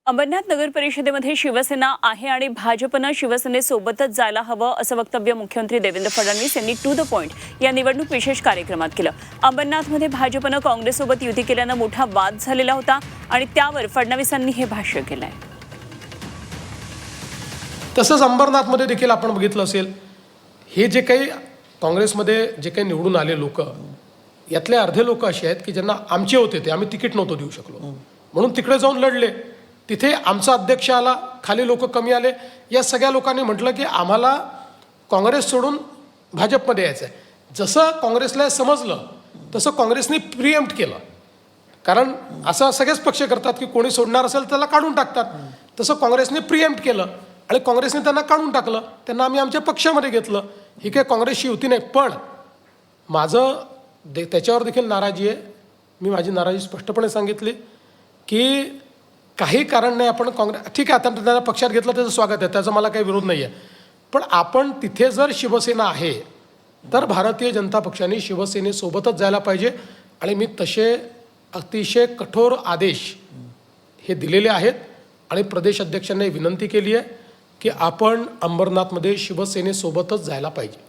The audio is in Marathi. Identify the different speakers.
Speaker 1: अंबरनाथ नगर परिषदेमध्ये शिवसेना आहे आणि भाजपनं शिवसेनेसोबतच जायला हवं असं वक्तव्य मुख्यमंत्री देवेंद्र फडणवीस यांनी टू द पॉइंट या निवडणूक विशेष कार्यक्रमात केलं. अंबरनाथमध्ये भाजपनं काँग्रेससोबत युती केल्यानं मोठा वाद झालेला होता आणि त्यावर फडणवीसांनी हे भाष्य केलंय.
Speaker 2: तसंच अंबरनाथमध्ये देखील आपण बघितलं असेल, हे जे काही काँग्रेसमध्ये जे काही निवडून आले लोक, यातले अर्धे लोक असे आहेत की ज्यांना आमचे होते ते आम्ही तिकीट नव्हतो देऊ शकलो म्हणून तिकडे जाऊन लढले. तिथे आमचा अध्यक्ष आला, खाली लोक कमी आले. या सगळ्या लोकांनी म्हटलं की आम्हाला काँग्रेस सोडून भाजपमध्ये यायचं आहे. जसं काँग्रेसला समजलं तसं काँग्रेसने प्रिएम्प्ट केलं. कारण असं सगळेच पक्ष करतात की कोणी सोडणार असेल त्याला काढून टाकतात. तसं काँग्रेसने प्रिएम्प्ट केलं आणि काँग्रेसने त्यांना काढून टाकलं. त्यांना आम्ही आमच्या पक्षामध्ये घेतलं. ही काही काँग्रेसची युती नाही. पण माझं त्याच्यावर देखील नाराजी आहे. मी माझी नाराजी स्पष्टपणे सांगितली की काही कारण नाही आपण काँग्रेस ठीक आहे, आता त्यांना पक्षात घेतलं त्याचं स्वागत आहे, त्याचा मला काही विरोध नाही आहे. पण आपण तिथे जर शिवसेना आहे तर भारतीय जनता पक्षाने शिवसेनेसोबतच जायला पाहिजे. आणि मी तसे अतिशय कठोर आदेश हे दिलेले आहेत आणि प्रदेश अध्यक्षांनी विनंती केली आहे की आपण अंबरनाथमध्ये शिवसेनेसोबतच जायला पाहिजे.